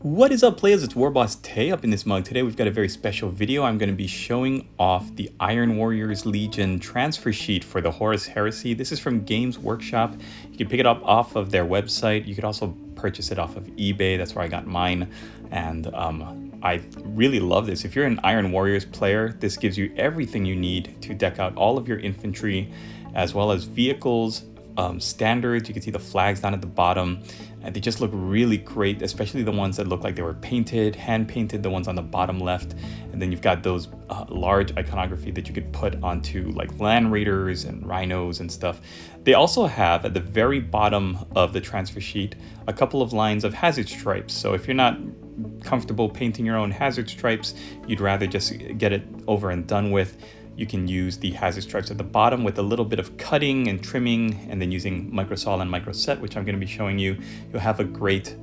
What is up, players? It's Warboss Tay up in this mug. Today we've got a very special video. I'm going to be showing off the Iron Warriors Legion transfer sheet for the Horus Heresy. This is from Games Workshop. You can pick it up off of their website. You could also purchase it off of eBay. That's where I got mine. And I really love this. If you're an Iron Warriors player, this gives you everything you need to deck out all of your infantry, as well as vehicles, standards. You can see the flags down at the bottom, and they just look really great, especially the ones that look like they were painted, hand painted, the ones on the bottom left. And then you've got those large iconography that you could put onto like land raiders and rhinos and stuff. They also have at the very bottom of the transfer sheet a couple of lines of hazard stripes. So if you're not comfortable painting your own hazard stripes, you'd rather just get it over and done with, you can use the hazard stripes at the bottom with a little bit of cutting and trimming, and then using microsol and microset, which I'm going to be showing you, you'll have a great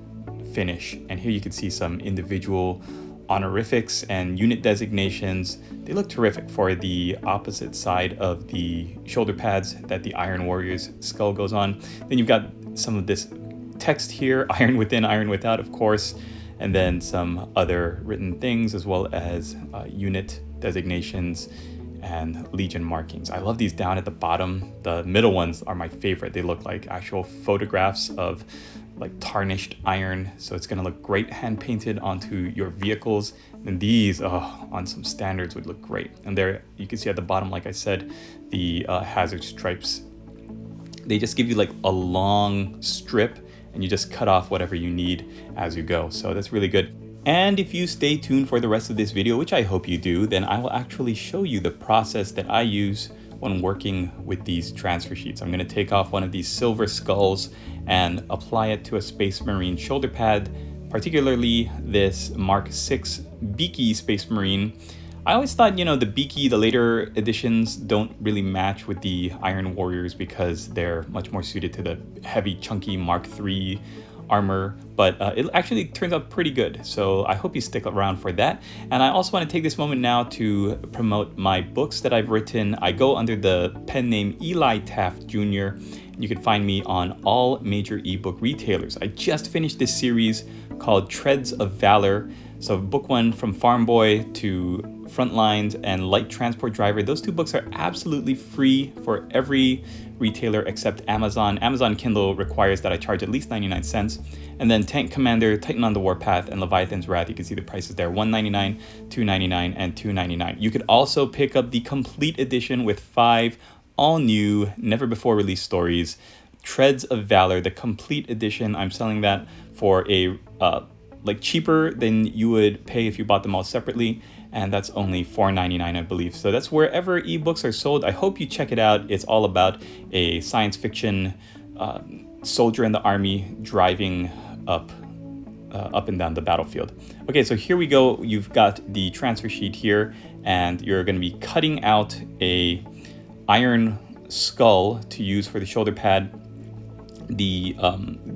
finish. And here you can see some individual honorifics and unit designations. They look terrific for the opposite side of the shoulder pads that the Iron Warriors skull goes on. Then you've got some of this text here, iron within, iron without, of course, and then some other written things, as well as unit designations and Legion markings. I love these down at the bottom. The middle ones are my favorite. They look like actual photographs of like tarnished iron. So it's gonna look great hand painted onto your vehicles. And these on some standards would look great. And there you can see at the bottom, like I said, the hazard stripes. They just give you like a long strip, and you just cut off whatever you need as you go. So that's really good. And if you stay tuned for the rest of this video, which I hope you do, then I will actually show you the process that I use when working with these transfer sheets. I'm going to take off one of these silver skulls and apply it to a Space Marine shoulder pad, particularly this Mark 6 Beaky Space Marine. I always thought, the Beaky, the later editions, don't really match with the Iron Warriors because they're much more suited to the heavy, chunky Mark 3 armor, but it actually turns out pretty good. So I hope you stick around for that. And I also want to take this moment now to promote my books that I've written. I go under the pen name Eli Taft Jr. You can find me on all major ebook retailers. I just finished this series called Treads of Valor. So book one, From Farm Boy to Frontline and Light Transport Driver. Those two books are absolutely free for every retailer except Amazon. Amazon Kindle requires that I charge at least 99 cents. And then Tank Commander, Titan on the Warpath, and Leviathan's Wrath, you can see the prices there, $1.99, $2.99, and $2.99. You could also pick up the complete edition with 5 all new, never before released stories. Treads of Valor, the complete edition. I'm selling that for a cheaper than you would pay if you bought them all separately, and that's only $4.99, I believe. So that's wherever ebooks are sold. I hope you check it out. It's all about a science fiction soldier in the army driving up and down the battlefield. Okay, so here we go. You've got the transfer sheet here, and you're going to be cutting out a iron skull to use for the shoulder pad. The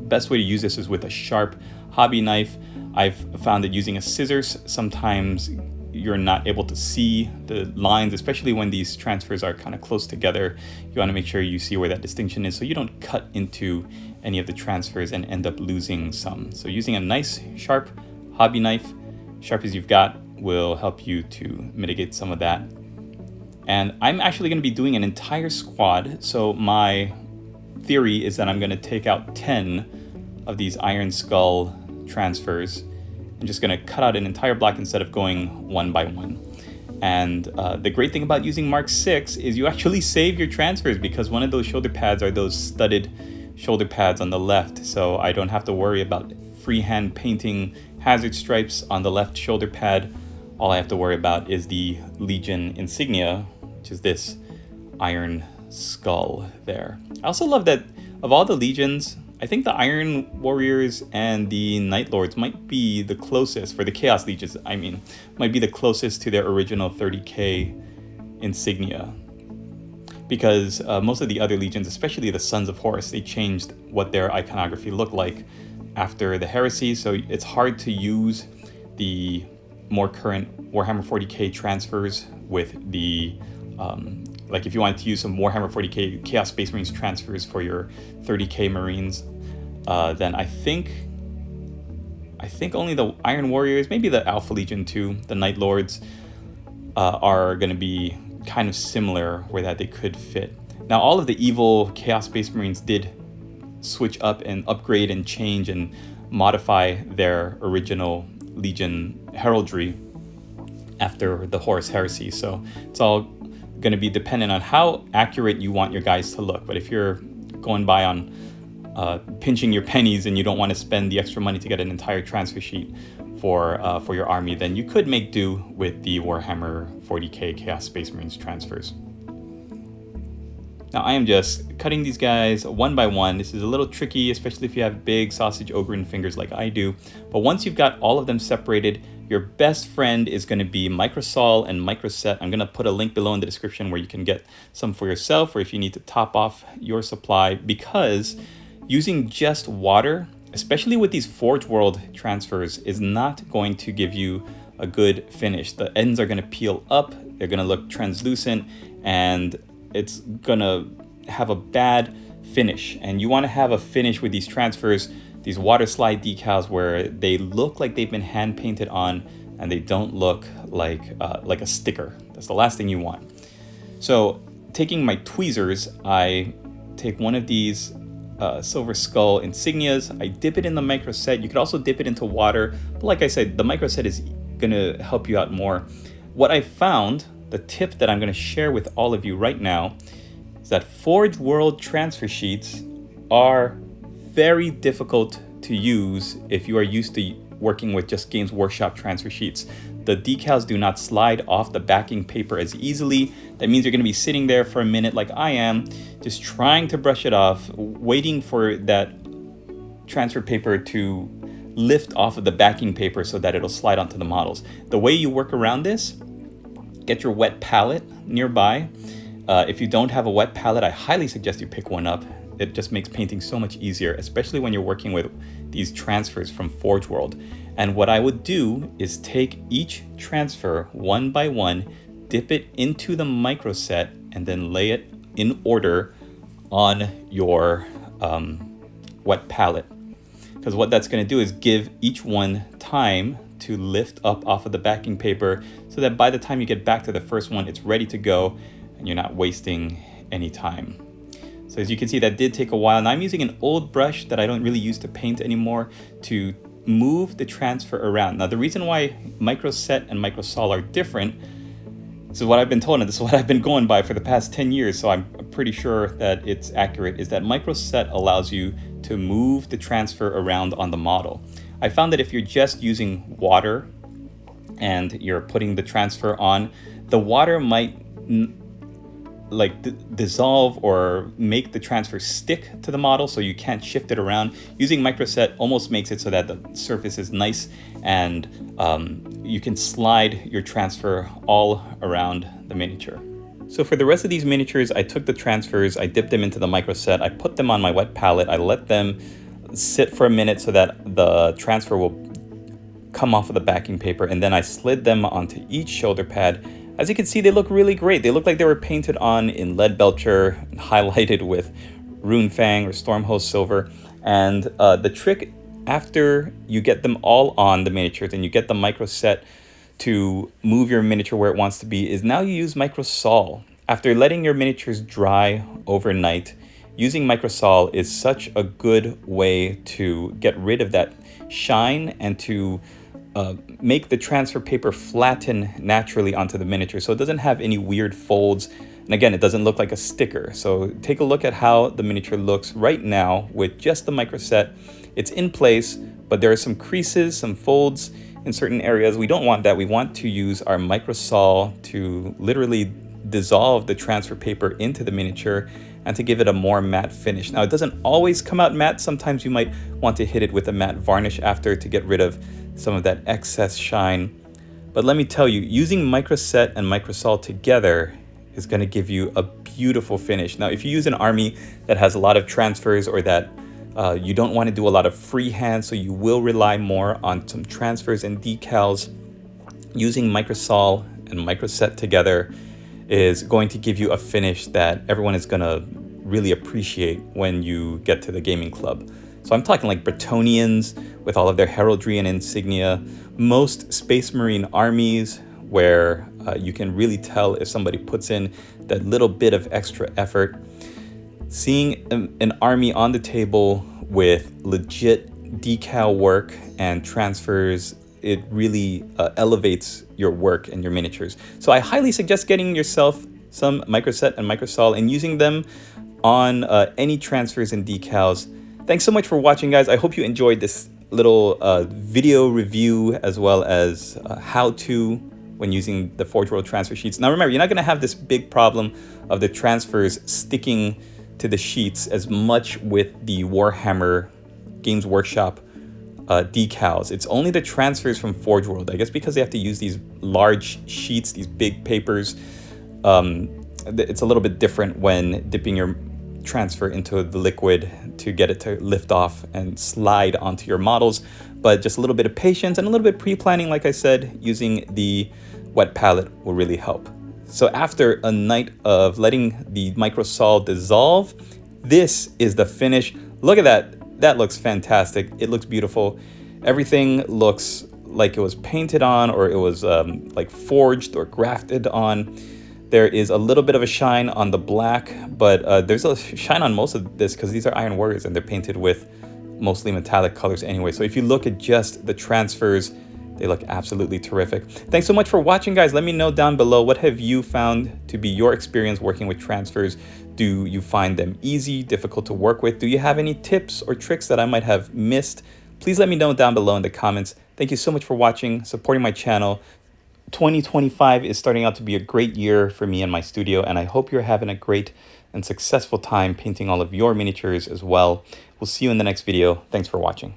best way to use this is with a sharp hobby knife. I've found that using a scissors, sometimes you're not able to see the lines, especially when these transfers are kind of close together. You want to make sure you see where that distinction is so you don't cut into any of the transfers and end up losing some. So using a nice sharp hobby knife, sharp as you've got, will help you to mitigate some of that. And I'm actually going to be doing an entire squad. So my theory is that I'm going to take out 10 of these Iron Skull transfers. I'm just going to cut out an entire block instead of going one by one. And the great thing about using Mark 6 is you actually save your transfers, because one of those shoulder pads are those studded shoulder pads on the left. So I don't have to worry about freehand painting hazard stripes on the left shoulder pad. All I have to worry about is the Legion insignia, which is this Iron Skull there. I also love that of all the Legions, I think the Iron Warriors and the Night Lords might be the closest, for the Chaos Legions, might be the closest to their original 30K insignia. Because most of the other Legions, especially the Sons of Horus, they changed what their iconography looked like after the Heresy, so it's hard to use the more current Warhammer 40K transfers with the like if you wanted to use some Warhammer 40K Chaos Space Marines transfers for your 30K Marines, then I think I think only the Iron Warriors, maybe the Alpha Legion too, the Night Lords, are going to be kind of similar where that they could fit. Now, all of the evil Chaos Space Marines did switch up and upgrade and change and modify their original Legion heraldry after the Horus Heresy. So it's all going to be dependent on how accurate you want your guys to look. But if you're going by on pinching your pennies and you don't want to spend the extra money to get an entire transfer sheet for your army, then you could make do with the Warhammer 40k Chaos Space Marines transfers. Now I am just cutting these guys one by one. This is a little tricky, especially if you have big sausage ogre fingers like I do. But once you've got all of them separated, your best friend is going to be Microsol and Microset. I'm going to put a link below in the description where you can get some for yourself or if you need to top off your supply, because using just water, especially with these Forge World transfers, is not going to give you a good finish. The ends are going to peel up, they're going to look translucent, and it's going to have a bad finish. And you want to have a finish with these transfers, these water slide decals, where they look like they've been hand painted on and they don't look like a sticker. That's the last thing you want. So taking my tweezers, I take one of these Silver Skull insignias, I dip it in the Microset. You could also dip it into water, but like I said, the Microset is gonna help you out more. What I found, the tip that I'm gonna share with all of you right now, is that Forge World transfer sheets are very difficult to use if you are used to working with just Games Workshop transfer sheets. The decals do not slide off the backing paper as easily. That means you're going to be sitting there for a minute like I am, just trying to brush it off, waiting for that transfer paper to lift off of the backing paper so that it'll slide onto the models. The way you work around this, get your wet palette nearby. If you don't have a wet palette, I highly suggest you pick one up. It just makes painting so much easier, especially when you're working with these transfers from Forge World. And what I would do is take each transfer one by one, dip it into the Microset, and then lay it in order on your wet palette. Because what that's going to do is give each one time to lift up off of the backing paper so that by the time you get back to the first one, it's ready to go and you're not wasting any time. So as you can see, that did take a while. Now I'm using an old brush that I don't really use to paint anymore to move the transfer around. Now the reason why Microset and Microsol are different, this is what I've been told and this is what I've been going by for the past 10 years, so I'm pretty sure that it's accurate, is that Microset allows you to move the transfer around on the model. I found that if you're just using water and you're putting the transfer on, the water might dissolve or make the transfer stick to the model so you can't shift it around. Using Microset almost makes it so that the surface is nice and you can slide your transfer all around the miniature. So for the rest of these miniatures, I took the transfers, I dipped them into the Microset, I put them on my wet palette, I let them sit for a minute so that the transfer will come off of the backing paper, and then I slid them onto each shoulder pad. As you can see, they look really great. They look like they were painted on in lead belcher, highlighted with Rune Fang or Stormhost silver. And the trick, after you get them all on the miniatures and you get the Microset to move your miniature where it wants to be, is now you use Microsol. After letting your miniatures dry overnight, using Microsol is such a good way to get rid of that shine and to make the transfer paper flatten naturally onto the miniature so it doesn't have any weird folds. And again, it doesn't look like a sticker. So take a look at how the miniature looks right now with just the Microset. It's in place, but there are some creases, some folds in certain areas. We don't want that. We want to use our Microsol to literally dissolve the transfer paper into the miniature and to give it a more matte finish. Now, it doesn't always come out matte. Sometimes you might want to hit it with a matte varnish after to get rid of some of that excess shine. But let me tell you, using Microset and Microsol together is going to give you a beautiful finish. Now, if you use an army that has a lot of transfers or that you don't want to do a lot of freehand, so you will rely more on some transfers and decals, using Microsol and Microset together is going to give you a finish that everyone is going to really appreciate when you get to the gaming club. So I'm talking like Bretonians with all of their heraldry and insignia, most Space Marine armies where you can really tell if somebody puts in that little bit of extra effort. Seeing an army on the table with legit decal work and transfers, it really elevates your work and your miniatures. So I highly suggest getting yourself some microset and microsol and using them on any transfers and decals. Thanks so much for watching, guys. I hope you enjoyed this little video review as well as how-to when using the Forge World transfer sheets. Now remember, you're not going to have this big problem of the transfers sticking to the sheets as much with the Warhammer Games Workshop decals. It's only the transfers from Forge World, I guess, because they have to use these large sheets, these big papers. It's a little bit different when dipping your transfer into the liquid to get it to lift off and slide onto your models, but just a little bit of patience and a little bit of pre-planning, like I said, using the wet palette will really help. So after a night of letting the microsol dissolve, this is the finish. Look at that. That looks fantastic. It looks beautiful. Everything looks like it was painted on, or it was like forged or grafted on. There is a little bit of a shine on the black, but there's a shine on most of this because these are Iron Warriors and they're painted with mostly metallic colors anyway. So if you look at just the transfers, they look absolutely terrific. Thanks so much for watching, guys. Let me know down below, what have you found to be your experience working with transfers? Do you find them easy, difficult to work with? Do you have any tips or tricks that I might have missed? Please let me know down below in the comments. Thank you so much for watching, supporting my channel. 2025 is starting out to be a great year for me and my studio, and I hope you're having a great and successful time painting all of your miniatures as well. We'll see you in the next video. Thanks for watching.